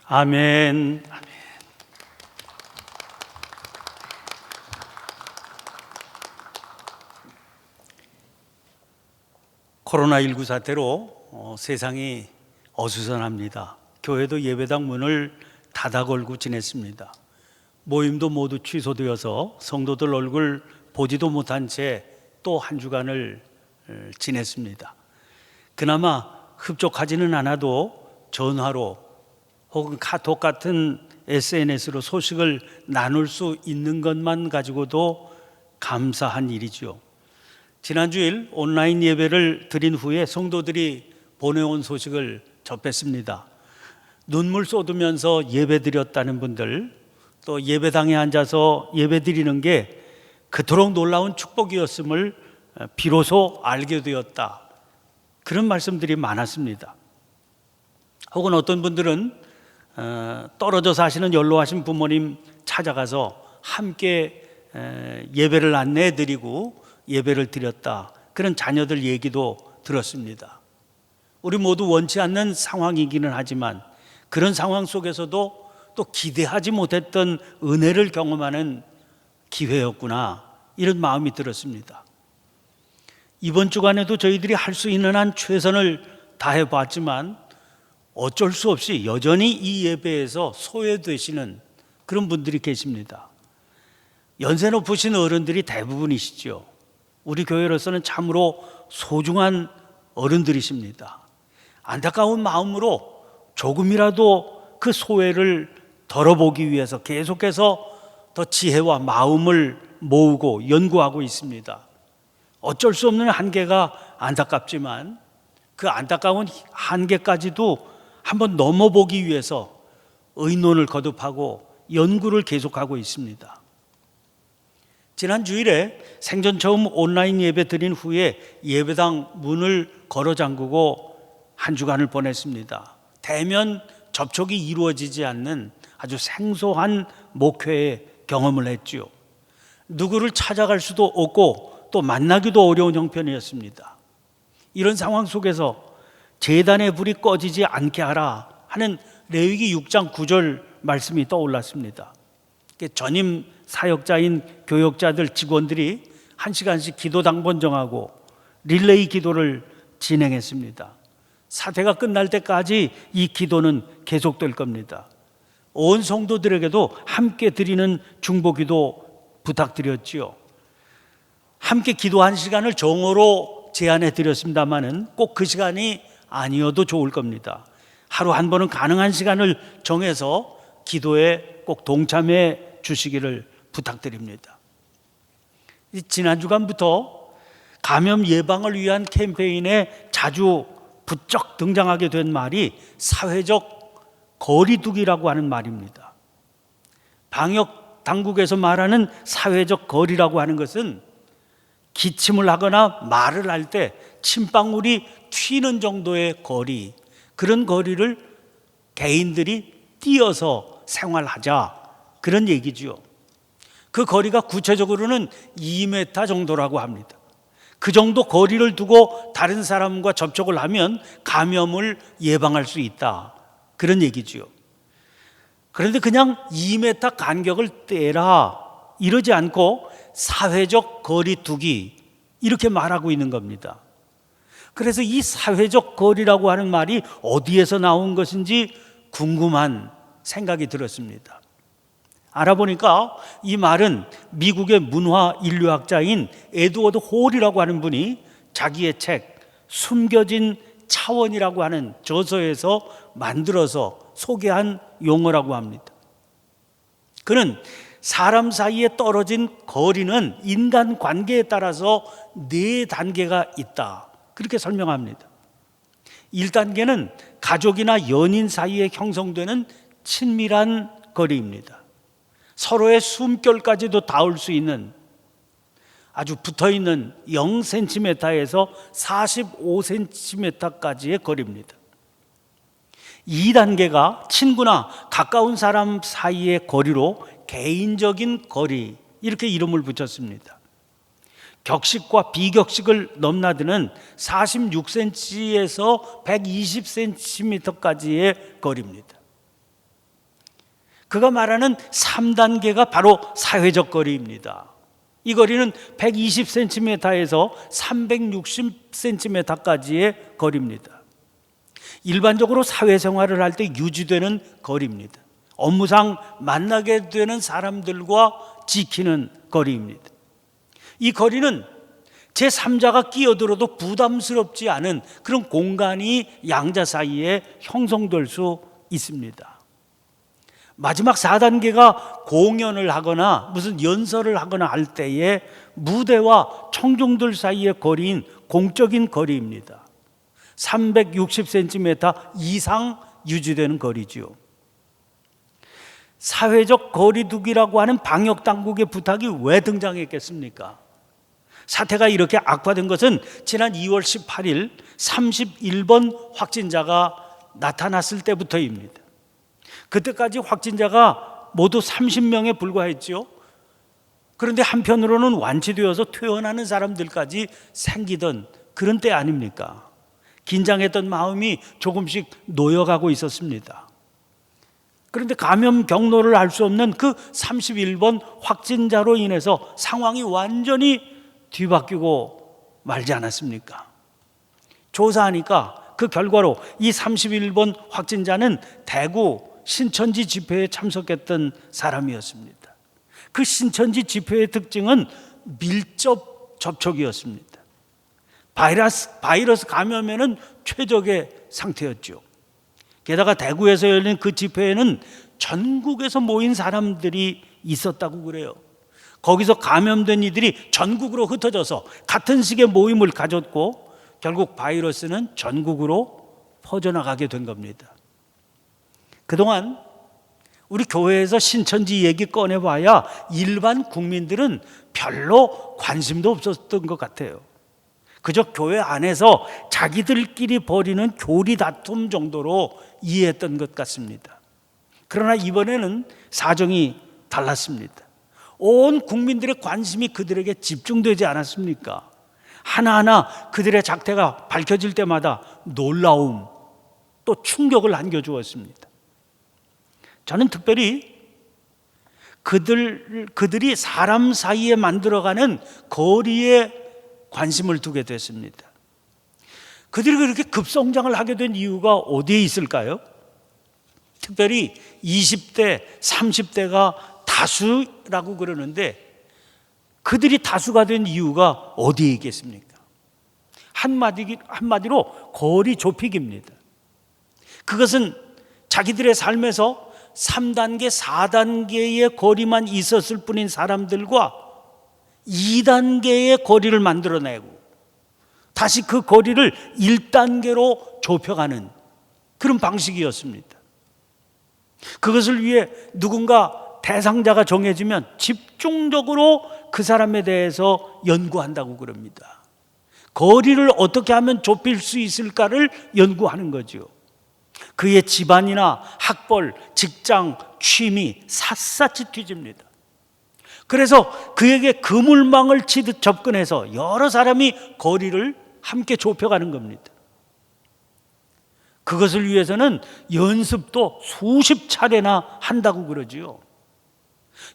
아멘. 코로나19 사태로 세상이 어수선합니다. 교회도 예배당 문을 닫아 걸고 지냈습니다. 모임도 모두 취소되어서 성도들 얼굴 보지도 못한 채 또 한 주간을 지냈습니다. 그나마 흡족하지는 않아도 전화로 혹은 카톡 같은 SNS로 소식을 나눌 수 있는 것만 가지고도 감사한 일이죠. 지난주일 온라인 예배를 드린 후에 성도들이 보내온 소식을 접했습니다. 눈물 쏟으면서 예배 드렸다는 분들, 또 예배당에 앉아서 예배 드리는 게 그토록 놀라운 축복이었음을 비로소 알게 되었다, 그런 말씀들이 많았습니다. 혹은 어떤 분들은 떨어져 사시는 연로하신 부모님 찾아가서 함께 예배를 안내해 드리고 예배를 드렸다, 그런 자녀들 얘기도 들었습니다. 우리 모두 원치 않는 상황이기는 하지만 그런 상황 속에서도 또 기대하지 못했던 은혜를 경험하는 기회였구나, 이런 마음이 들었습니다. 이번 주간에도 저희들이 할 수 있는 한 최선을 다해 봤지만 어쩔 수 없이 여전히 이 예배에서 소외되시는 그런 분들이 계십니다. 연세 높으신 어른들이 대부분이시죠. 우리 교회로서는 참으로 소중한 어른들이십니다. 안타까운 마음으로 조금이라도 그 소외를 덜어보기 위해서 계속해서 더 지혜와 마음을 모으고 연구하고 있습니다. 어쩔 수 없는 한계가 안타깝지만 그 안타까운 한계까지도 한번 넘어보기 위해서 의논을 거듭하고 연구를 계속하고 있습니다. 지난 주일에 생전 처음 온라인 예배 드린 후에 예배당 문을 걸어 잠그고 한 주간을 보냈습니다. 대면 접촉이 이루어지지 않는 아주 생소한 목회의 경험을 했지요. 누구를 찾아갈 수도 없고 또 만나기도 어려운 형편이었습니다. 이런 상황 속에서 제단의 불이 꺼지지 않게 하라 하는 레위기 6장 9절 말씀이 떠올랐습니다. 전임 사역자인 교역자들, 직원들이 1시간씩 기도 당번 정하고 릴레이 기도를 진행했습니다. 사태가 끝날 때까지 이 기도는 계속될 겁니다. 온 성도들에게도 함께 드리는 중보기도 부탁드렸지요. 함께 기도한 시간을 정오로 제안해 드렸습니다마는 꼭 그 시간이 아니어도 좋을 겁니다. 하루 한 번은 가능한 시간을 정해서 기도에 꼭 동참해 주시기를 부탁드립니다. 지난 주간부터 감염 예방을 위한 캠페인에 자주 부쩍 등장하게 된 말이 사회적 거리두기라고 하는 말입니다. 방역 당국에서 말하는 사회적 거리라고 하는 것은 기침을 하거나 말을 할 때 침방울이 튀는 정도의 거리, 그런 거리를 개인들이 띄어서 생활하자, 그런 얘기지요. 그 거리가 구체적으로는 2m 정도라고 합니다. 그 정도 거리를 두고 다른 사람과 접촉을 하면 감염을 예방할 수 있다, 그런 얘기지요. 그런데 그냥 2m 간격을 떼라 이러지 않고 사회적 거리 두기, 이렇게 말하고 있는 겁니다. 그래서 이 사회적 거리라고 하는 말이 어디에서 나온 것인지 궁금한 생각이 들었습니다. 알아보니까 이 말은 미국의 문화 인류학자인 에드워드 홀이라고 하는 분이 자기의 책 숨겨진 차원이라고 하는 저서에서 만들어서 소개한 용어라고 합니다. 그는 사람 사이에 떨어진 거리는 인간 관계에 따라서 4단계가 있다, 그렇게 설명합니다. 1단계는 가족이나 연인 사이에 형성되는 친밀한 거리입니다. 서로의 숨결까지도 닿을 수 있는 아주 붙어있는 0cm에서 45cm까지의 거리입니다. 2단계가 친구나 가까운 사람 사이의 거리로 개인적인 거리, 이렇게 이름을 붙였습니다. 격식과 비격식을 넘나드는 46cm에서 120cm까지의 거리입니다. 그가 말하는 3단계가 바로 사회적 거리입니다. 이 거리는 120cm에서 360cm까지의 거리입니다. 일반적으로 사회생활을 할 때 유지되는 거리입니다. 업무상 만나게 되는 사람들과 지키는 거리입니다. 이 거리는 제3자가 끼어들어도 부담스럽지 않은 그런 공간이 양자 사이에 형성될 수 있습니다. 마지막 4단계가 공연을 하거나 무슨 연설을 하거나 할 때에 무대와 청중들 사이의 거리인 공적인 거리입니다. 360cm 이상 유지되는 거리지요. 사회적 거리두기라고 하는 방역당국의 부탁이 왜 등장했겠습니까? 사태가 이렇게 악화된 것은 지난 2월 18일 31번 확진자가 나타났을 때부터입니다. 그때까지 확진자가 모두 30명에 불과했죠. 그런데 한편으로는 완치되어서 퇴원하는 사람들까지 생기던 그런 때 아닙니까? 긴장했던 마음이 조금씩 놓여가고 있었습니다. 그런데 감염 경로를 알 수 없는 그 31번 확진자로 인해서 상황이 완전히 뒤바뀌고 말지 않았습니까? 조사하니까 그 결과로 이 31번 확진자는 대구 신천지 집회에 참석했던 사람이었습니다. 그 신천지 집회의 특징은 밀접 접촉이었습니다. 바이러스 감염에는 최적의 상태였죠. 게다가 대구에서 열린 그 집회에는 전국에서 모인 사람들이 있었다고 그래요. 거기서 감염된 이들이 전국으로 흩어져서 같은 식의 모임을 가졌고 결국 바이러스는 전국으로 퍼져나가게 된 겁니다. 그동안 우리 교회에서 신천지 얘기 꺼내봐야 일반 국민들은 별로 관심도 없었던 것 같아요. 그저 교회 안에서 자기들끼리 벌이는 교리 다툼 정도로 이해했던 것 같습니다. 그러나 이번에는 사정이 달랐습니다. 온 국민들의 관심이 그들에게 집중되지 않았습니까? 하나하나 그들의 작태가 밝혀질 때마다 놀라움 또 충격을 안겨주었습니다. 저는 특별히 그들이 사람 사이에 만들어가는 거리에 관심을 두게 됐습니다. 그들이 그렇게 급성장을 하게 된 이유가 어디에 있을까요? 특별히 20대, 30대가 다수라고 그러는데 그들이 다수가 된 이유가 어디에 있겠습니까? 한마디로 거리 좁히기입니다. 그것은 자기들의 삶에서 3단계, 4단계의 거리만 있었을 뿐인 사람들과 2단계의 거리를 만들어내고 다시 그 거리를 1단계로 좁혀가는 그런 방식이었습니다. 그것을 위해 누군가 대상자가 정해지면 집중적으로 그 사람에 대해서 연구한다고 그럽니다. 거리를 어떻게 하면 좁힐 수 있을까를 연구하는 거죠. 그의 집안이나 학벌, 직장, 취미 샅샅이 뒤집니다. 그래서 그에게 그물망을 치듯 접근해서 여러 사람이 거리를 함께 좁혀가는 겁니다. 그것을 위해서는 연습도 수십 차례나 한다고 그러지요.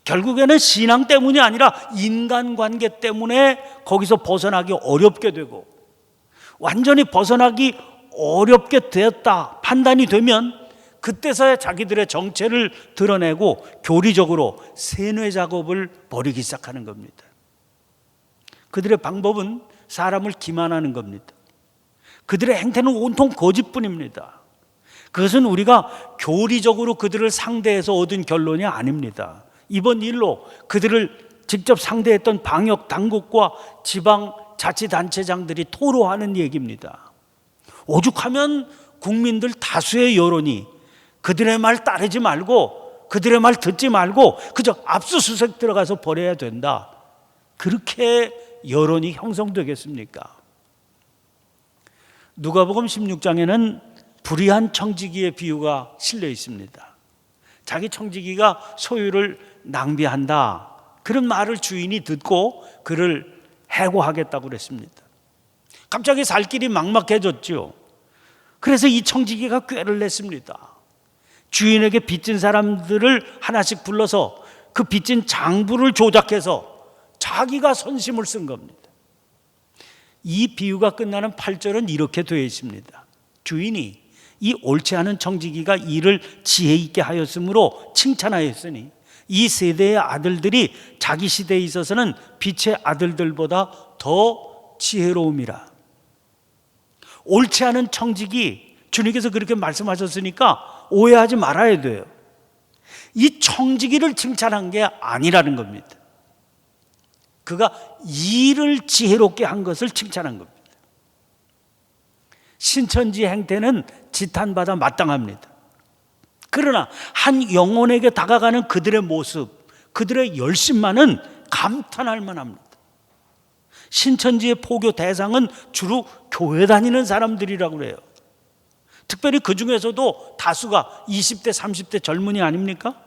결국에는 신앙 때문이 아니라 인간관계 때문에 거기서 벗어나기 어렵게 되고 완전히 벗어나기 어렵게 되었다 판단이 되면 그때서야 자기들의 정체를 드러내고 교리적으로 세뇌 작업을 벌이기 시작하는 겁니다. 그들의 방법은 사람을 기만하는 겁니다. 그들의 행태는 온통 거짓뿐입니다. 그것은 우리가 교리적으로 그들을 상대해서 얻은 결론이 아닙니다. 이번 일로 그들을 직접 상대했던 방역 당국과 지방 자치단체장들이 토로하는 얘기입니다. 오죽하면 국민들 다수의 여론이 그들의 말 따르지 말고 그들의 말 듣지 말고 그저 압수수색 들어가서 버려야 된다. 그렇게 여론이 형성되겠습니까? 누가복음 16장에는 불의한 청지기의 비유가 실려 있습니다. 자기 청지기가 소유를 낭비한다. 그런 말을 주인이 듣고 그를 해고하겠다고 그랬습니다. 갑자기 살 길이 막막해졌죠. 그래서 이 청지기가 꾀를 냈습니다. 주인에게 빚진 사람들을 하나씩 불러서 그 빚진 장부를 조작해서 자기가 선심을 쓴 겁니다. 이 비유가 끝나는 8절은 이렇게 되어 있습니다. 주인이 이 옳지 않은 청지기가 일을 지혜 있게 하였으므로 칭찬하였으니 이 세대의 아들들이 자기 시대에 있어서는 빛의 아들들보다 더 지혜로움이라. 옳지 않은 청지기, 주님께서 그렇게 말씀하셨으니까 오해하지 말아야 돼요. 이 청지기를 칭찬한 게 아니라는 겁니다. 그가 일을 지혜롭게 한 것을 칭찬한 겁니다. 신천지 행태는 지탄받아 마땅합니다. 그러나 한 영혼에게 다가가는 그들의 모습, 그들의 열심만은 감탄할 만합니다. 신천지의 포교 대상은 주로 교회 다니는 사람들이라고 그래요. 특별히 그 중에서도 다수가 20대, 30대 젊은이 아닙니까?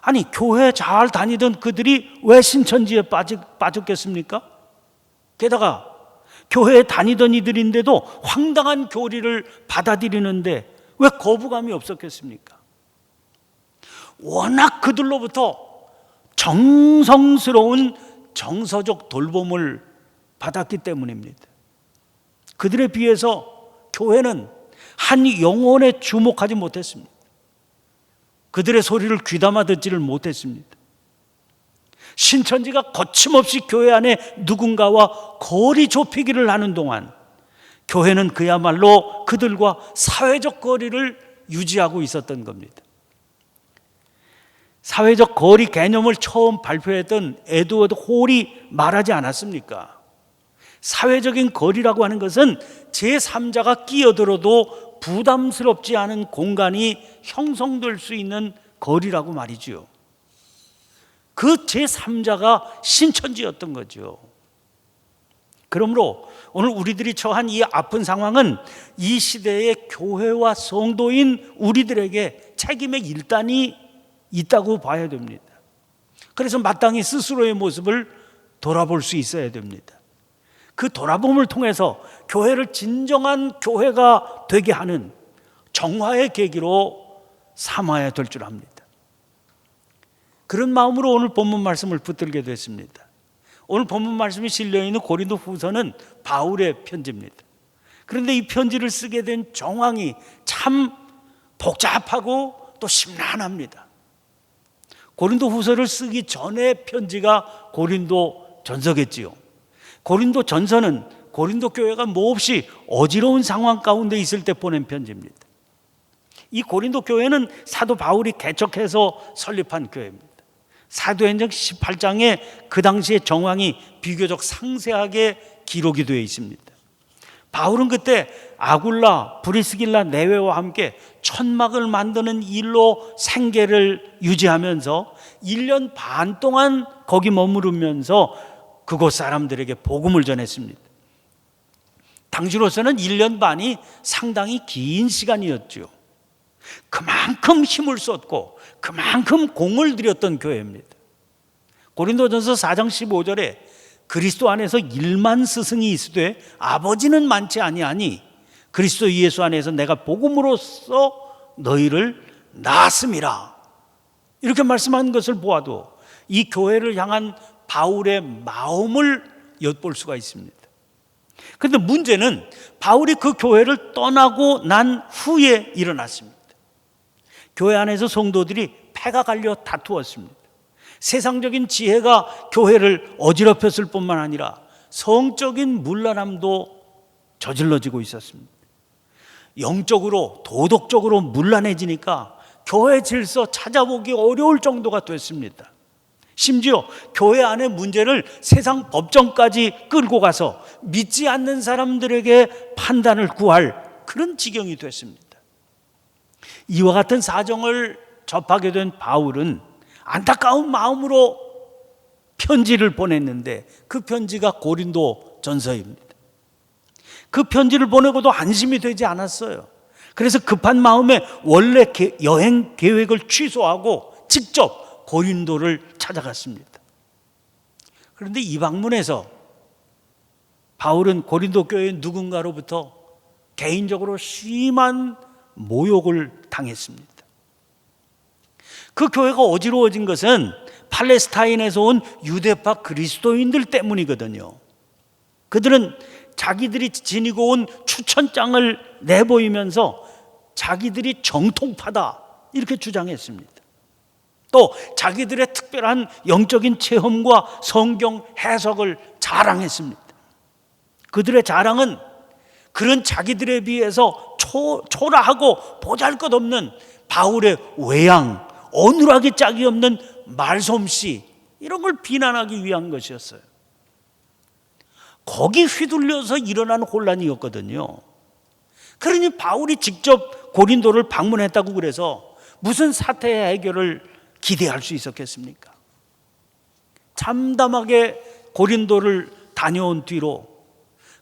아니, 교회 잘 다니던 그들이 왜 신천지에 빠졌겠습니까? 게다가 교회에 다니던 이들인데도 황당한 교리를 받아들이는데 왜 거부감이 없었겠습니까? 워낙 그들로부터 정성스러운 정서적 돌봄을 받았기 때문입니다. 그들에 비해서 교회는 한 영혼에 주목하지 못했습니다. 그들의 소리를 귀담아 듣지를 못했습니다. 신천지가 거침없이 교회 안에 누군가와 거리 좁히기를 하는 동안 교회는 그야말로 그들과 사회적 거리를 유지하고 있었던 겁니다. 사회적 거리 개념을 처음 발표했던 에드워드 홀이 말하지 않았습니까? 사회적인 거리라고 하는 것은 제3자가 끼어들어도 부담스럽지 않은 공간이 형성될 수 있는 거리라고 말이죠. 그 제3자가 신천지였던 거죠. 그러므로 오늘 우리들이 처한 이 아픈 상황은 이 시대의 교회와 성도인 우리들에게 책임의 일단이 있다고 봐야 됩니다. 그래서 마땅히 스스로의 모습을 돌아볼 수 있어야 됩니다. 그 돌아봄을 통해서 교회를 진정한 교회가 되게 하는 정화의 계기로 삼아야 될 줄 압니다. 그런 마음으로 오늘 본문 말씀을 붙들게 됐습니다. 오늘 본문 말씀이 실려있는 고린도 후서는 바울의 편지입니다. 그런데 이 편지를 쓰게 된 정황이 참 복잡하고 또 심란합니다. 고린도 후서를 쓰기 전에 편지가 고린도 전서겠지요. 고린도 전서는 고린도 교회가 몹시 어지러운 상황 가운데 있을 때 보낸 편지입니다. 이 고린도 교회는 사도 바울이 개척해서 설립한 교회입니다. 사도행전 18장에 그 당시의 정황이 비교적 상세하게 기록이 되어 있습니다. 바울은 그때 아굴라, 브리스길라, 네웨와 함께 천막을 만드는 일로 생계를 유지하면서 1년 반 동안 거기 머무르면서 그곳 사람들에게 복음을 전했습니다. 당시로서는 1년 반이 상당히 긴 시간이었죠. 그만큼 힘을 쏟고 그만큼 공을 들였던 교회입니다. 고린도전서 4장 15절에 그리스도 안에서 1만 스승이 있으되 아버지는 많지 아니하니 그리스도 예수 안에서 내가 복음으로써 너희를 낳았음이라. 이렇게 말씀한 것을 보아도 이 교회를 향한 바울의 마음을 엿볼 수가 있습니다. 그런데 문제는 바울이 그 교회를 떠나고 난 후에 일어났습니다. 교회 안에서 성도들이 패가 갈려 다투었습니다. 세상적인 지혜가 교회를 어지럽혔을 뿐만 아니라 성적인 문란함도 저질러지고 있었습니다. 영적으로 도덕적으로 문란해지니까 교회 질서 찾아보기 어려울 정도가 됐습니다. 심지어 교회 안의 문제를 세상 법정까지 끌고 가서 믿지 않는 사람들에게 판단을 구할 그런 지경이 됐습니다. 이와 같은 사정을 접하게 된 바울은 안타까운 마음으로 편지를 보냈는데 그 편지가 고린도 전서입니다. 그 편지를 보내고도 안심이 되지 않았어요. 그래서 급한 마음에 원래 여행 계획을 취소하고 직접 고린도를 찾아갔습니다. 그런데 이 방문에서 바울은 고린도 교회 누군가로부터 개인적으로 심한 모욕을 당했습니다. 그 교회가 어지러워진 것은 팔레스타인에서 온 유대파 그리스도인들 때문이거든요. 그들은 자기들이 지니고 온 추천장을 내보이면서 자기들이 정통파다 이렇게 주장했습니다. 또 자기들의 특별한 영적인 체험과 성경 해석을 자랑했습니다. 그들의 자랑은 그런 자기들에 비해서 초라하고 보잘것없는 바울의 외양, 어눌하기 짝이 없는 말솜씨, 이런 걸 비난하기 위한 것이었어요. 거기 휘둘려서 일어난 혼란이었거든요. 그러니 바울이 직접 고린도를 방문했다고 그래서 무슨 사태의 해결을 기대할 수 있었겠습니까? 참담하게 고린도를 다녀온 뒤로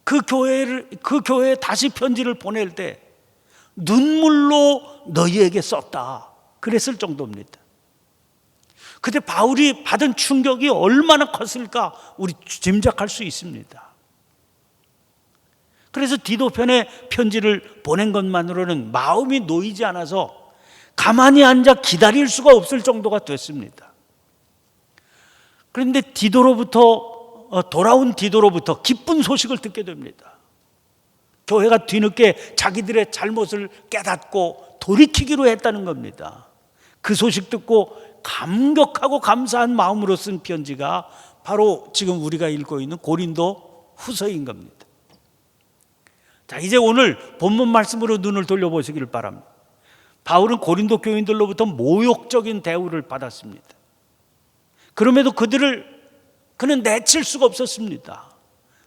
그 교회에 다시 편지를 보낼 때 눈물로 너희에게 썼다 그랬을 정도입니다. 그때 바울이 받은 충격이 얼마나 컸을까 우리 짐작할 수 있습니다. 그래서 디도편에 편지를 보낸 것만으로는 마음이 놓이지 않아서 가만히 앉아 기다릴 수가 없을 정도가 됐습니다. 그런데 돌아온 디도로부터 기쁜 소식을 듣게 됩니다. 교회가 뒤늦게 자기들의 잘못을 깨닫고 돌이키기로 했다는 겁니다. 그 소식 듣고 감격하고 감사한 마음으로 쓴 편지가 바로 지금 우리가 읽고 있는 고린도 후서인 겁니다. 자, 이제 오늘 본문 말씀으로 눈을 돌려보시기를 바랍니다. 바울은 고린도 교인들로부터 모욕적인 대우를 받았습니다. 그럼에도 그는 내칠 수가 없었습니다.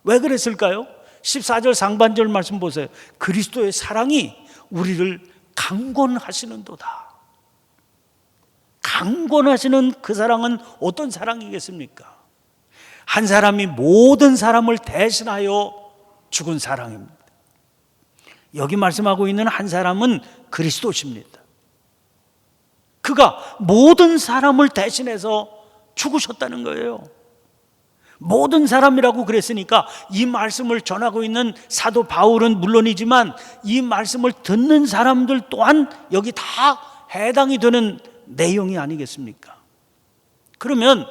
왜 그랬을까요? 14절 상반절 말씀 보세요. 그리스도의 사랑이 우리를 강권하시는도다. 강권하시는 그 사랑은 어떤 사랑이겠습니까? 한 사람이 모든 사람을 대신하여 죽은 사랑입니다. 여기 말씀하고 있는 한 사람은 그리스도십니다. 그가 모든 사람을 대신해서 죽으셨다는 거예요. 모든 사람이라고 그랬으니까 이 말씀을 전하고 있는 사도 바울은 물론이지만 이 말씀을 듣는 사람들 또한 여기 다 해당이 되는 내용이 아니겠습니까? 그러면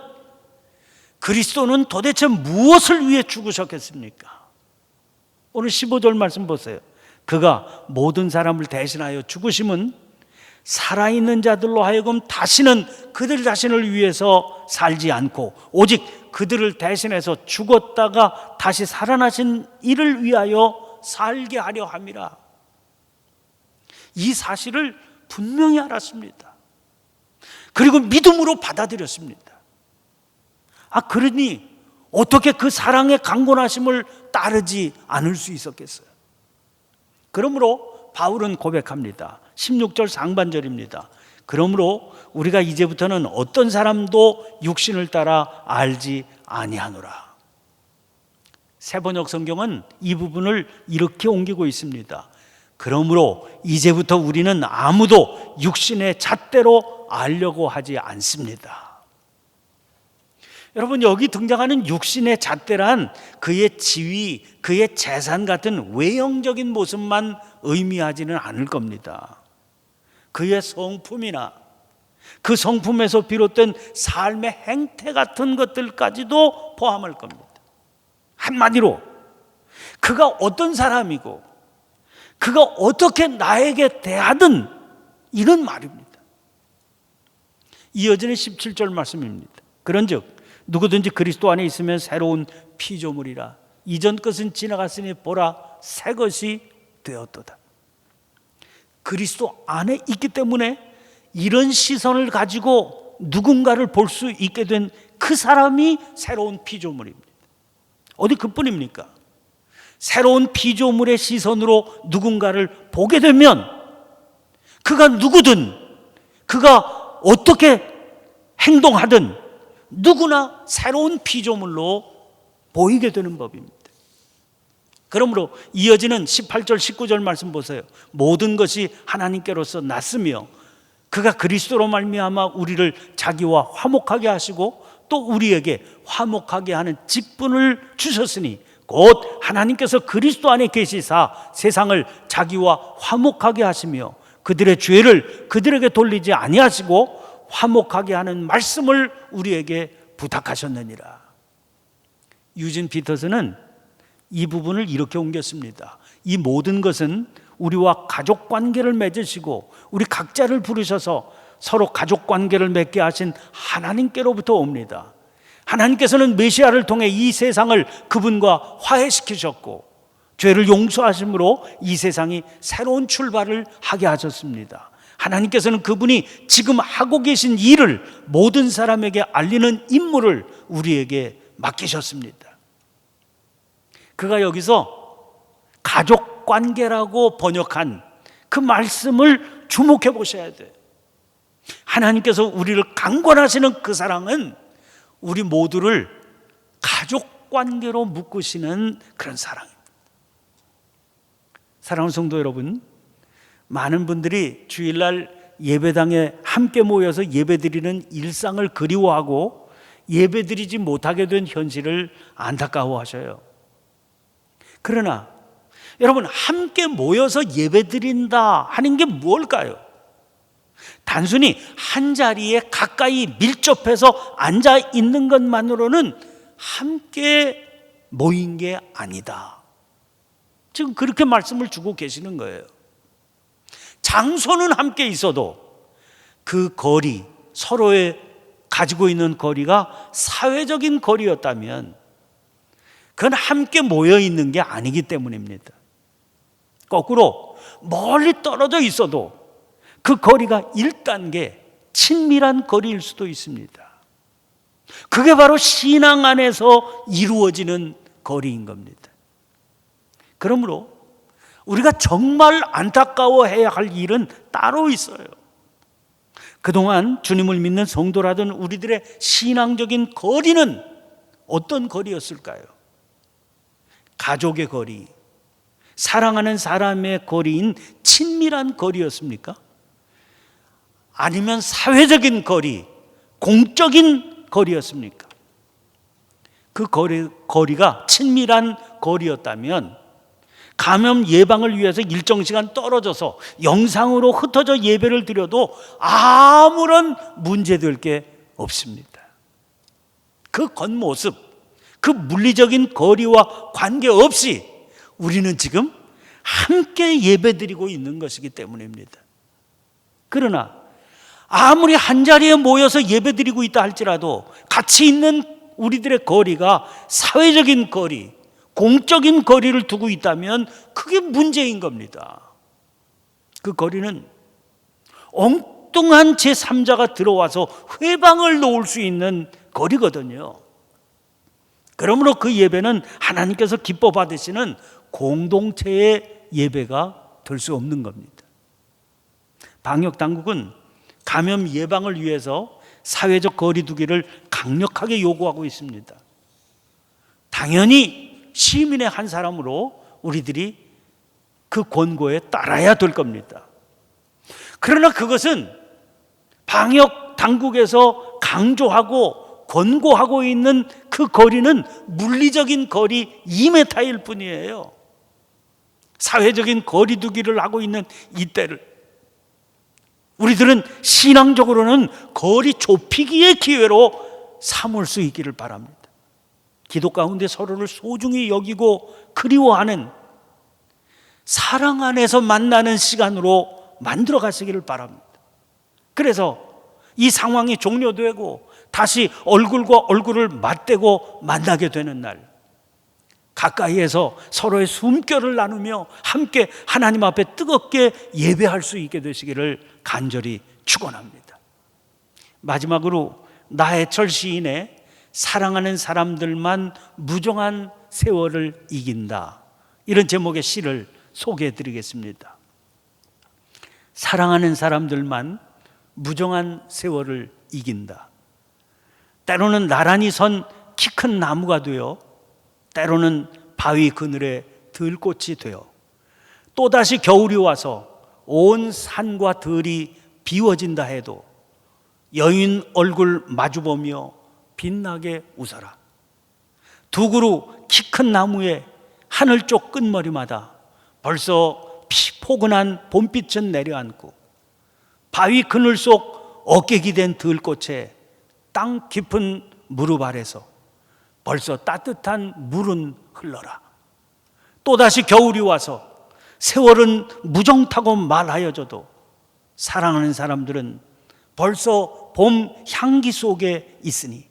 그리스도는 도대체 무엇을 위해 죽으셨겠습니까? 오늘 15절 말씀 보세요. 그가 모든 사람을 대신하여 죽으심은 살아있는 자들로 하여금 다시는 그들 자신을 위해서 살지 않고 오직 그들을 대신해서 죽었다가 다시 살아나신 이를 위하여 살게 하려 함이라. 이 사실을 분명히 알았습니다. 그리고 믿음으로 받아들였습니다. 그러니 어떻게 그 사랑의 강권하심을 따르지 않을 수 있었겠어요? 그러므로 바울은 고백합니다. 16절 상반절입니다. 그러므로 우리가 이제부터는 어떤 사람도 육신을 따라 알지 아니하노라. 새번역 성경은 이 부분을 이렇게 옮기고 있습니다. 그러므로 이제부터 우리는 아무도 육신의 잣대로 알려고 하지 않습니다. 여러분, 여기 등장하는 육신의 잣대란 그의 지위, 그의 재산 같은 외형적인 모습만 의미하지는 않을 겁니다. 그의 성품이나 그 성품에서 비롯된 삶의 행태 같은 것들까지도 포함할 겁니다. 한마디로 그가 어떤 사람이고 그가 어떻게 나에게 대하든 이런 말입니다. 이어지는 17절 말씀입니다. 그런즉 누구든지 그리스도 안에 있으면 새로운 피조물이라. 이전 것은 지나갔으니 보라 새 것이 되었도다. 그리스도 안에 있기 때문에 이런 시선을 가지고 누군가를 볼 수 있게 된 그 사람이 새로운 피조물입니다. 어디 그뿐입니까? 새로운 피조물의 시선으로 누군가를 보게 되면 그가 누구든 그가 어떻게 행동하든 누구나 새로운 피조물로 보이게 되는 법입니다. 그러므로 이어지는 18절 19절 말씀 보세요. 모든 것이 하나님께로서 났으며 그가 그리스도로 말미암아 우리를 자기와 화목하게 하시고 또 우리에게 화목하게 하는 직분을 주셨으니 곧 하나님께서 그리스도 안에 계시사 세상을 자기와 화목하게 하시며 그들의 죄를 그들에게 돌리지 아니하시고 화목하게 하는 말씀을 우리에게 부탁하셨느니라. 유진 피터스는 이 부분을 이렇게 옮겼습니다. 이 모든 것은 우리와 가족 관계를 맺으시고 우리 각자를 부르셔서 서로 가족 관계를 맺게 하신 하나님께로부터 옵니다. 하나님께서는 메시아를 통해 이 세상을 그분과 화해시키셨고 죄를 용서하심으로 이 세상이 새로운 출발을 하게 하셨습니다. 하나님께서는 그분이 지금 하고 계신 일을 모든 사람에게 알리는 임무를 우리에게 맡기셨습니다. 그가 여기서 가족 관계라고 번역한 그 말씀을 주목해 보셔야 돼요. 하나님께서 우리를 강권하시는 그 사랑은 우리 모두를 가족 관계로 묶으시는 그런 사랑입니다. 사랑하는 성도 여러분, 많은 분들이 주일날 예배당에 함께 모여서 예배드리는 일상을 그리워하고 예배드리지 못하게 된 현실을 안타까워하셔요. 그러나 여러분, 함께 모여서 예배드린다 하는 게 뭘까요? 단순히 한 자리에 가까이 밀접해서 앉아 있는 것만으로는 함께 모인 게 아니다. 지금 그렇게 말씀을 주고 계시는 거예요. 장소는 함께 있어도 그 거리, 서로의 가지고 있는 거리가 사회적인 거리였다면 그건 함께 모여 있는 게 아니기 때문입니다. 거꾸로 멀리 떨어져 있어도 그 거리가 1단계 친밀한 거리일 수도 있습니다. 그게 바로 신앙 안에서 이루어지는 거리인 겁니다. 그러므로 우리가 정말 안타까워해야 할 일은 따로 있어요. 그동안 주님을 믿는 성도라던 우리들의 신앙적인 거리는 어떤 거리였을까요? 가족의 거리, 사랑하는 사람의 거리인 친밀한 거리였습니까? 아니면 사회적인 거리, 공적인 거리였습니까? 그 거리가 친밀한 거리였다면 감염 예방을 위해서 일정 시간 떨어져서 영상으로 흩어져 예배를 드려도 아무런 문제될 게 없습니다. 그 겉모습, 그 물리적인 거리와 관계없이 우리는 지금 함께 예배드리고 있는 것이기 때문입니다. 그러나 아무리 한자리에 모여서 예배드리고 있다 할지라도 같이 있는 우리들의 거리가 사회적인 거리, 공적인 거리를 두고 있다면 그게 문제인 겁니다. 그 거리는 엉뚱한 제3자가 들어와서 회방을 놓을 수 있는 거리거든요. 그러므로 그 예배는 하나님께서 기뻐 받으시는 공동체의 예배가 될 수 없는 겁니다. 방역 당국은 감염 예방을 위해서 사회적 거리 두기를 강력하게 요구하고 있습니다. 당연히 시민의 한 사람으로 우리들이 그 권고에 따라야 될 겁니다. 그러나 그것은 방역 당국에서 강조하고 권고하고 있는 그 거리는 물리적인 거리 2m일 뿐이에요. 사회적인 거리 두기를 하고 있는 이때를 우리들은 신앙적으로는 거리 좁히기의 기회로 삼을 수 있기를 바랍니다. 기도 가운데 서로를 소중히 여기고 그리워하는 사랑 안에서 만나는 시간으로 만들어 가시기를 바랍니다. 그래서 이 상황이 종료되고 다시 얼굴과 얼굴을 맞대고 만나게 되는 날, 가까이에서 서로의 숨결을 나누며 함께 하나님 앞에 뜨겁게 예배할 수 있게 되시기를 간절히 축원합니다. 마지막으로 나해철 시인의 사랑하는 사람들만 무정한 세월을 이긴다, 이런 제목의 시를 소개해 드리겠습니다. 사랑하는 사람들만 무정한 세월을 이긴다. 때로는 나란히 선 키 큰 나무가 되어, 때로는 바위 그늘에 들꽃이 되어, 또다시 겨울이 와서 온 산과 들이 비워진다 해도 여인 얼굴 마주보며 빛나게 웃어라. 두 그루 키 큰 나무의 하늘 쪽 끝머리마다 벌써 포근한 봄빛은 내려앉고 바위 그늘 속 어깨 기댄 들꽃에 땅 깊은 무릎 아래서 벌써 따뜻한 물은 흘러라. 또다시 겨울이 와서 세월은 무정타고 말하여져도 사랑하는 사람들은 벌써 봄 향기 속에 있으니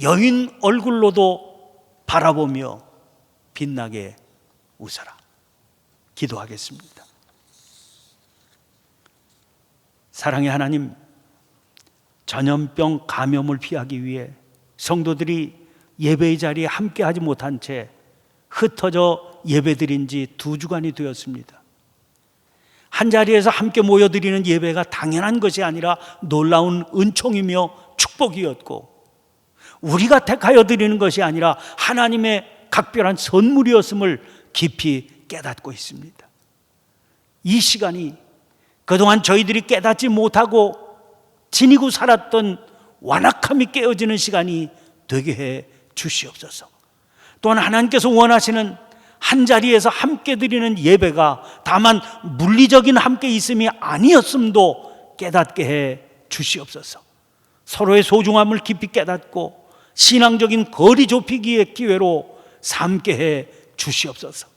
여인 얼굴로도 바라보며 빛나게 웃어라. 기도하겠습니다. 사랑의 하나님, 전염병 감염을 피하기 위해 성도들이 예배의 자리에 함께하지 못한 채 흩어져 예배드린 지 2주간이 되었습니다. 한 자리에서 함께 모여드리는 예배가 당연한 것이 아니라 놀라운 은총이며 축복이었고, 우리가 택하여 드리는 것이 아니라 하나님의 각별한 선물이었음을 깊이 깨닫고 있습니다. 이 시간이 그동안 저희들이 깨닫지 못하고 지니고 살았던 완악함이 깨어지는 시간이 되게 해 주시옵소서. 또한 하나님께서 원하시는 한 자리에서 함께 드리는 예배가 다만 물리적인 함께 있음이 아니었음도 깨닫게 해 주시옵소서. 서로의 소중함을 깊이 깨닫고 신앙적인 거리 좁히기의 기회로 삼게 해 주시옵소서.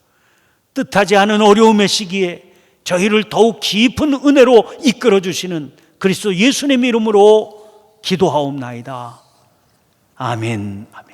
뜻하지 않은 어려움의 시기에 저희를 더욱 깊은 은혜로 이끌어 주시는 그리스도 예수님의 이름으로 기도하옵나이다. 아멘. 아멘.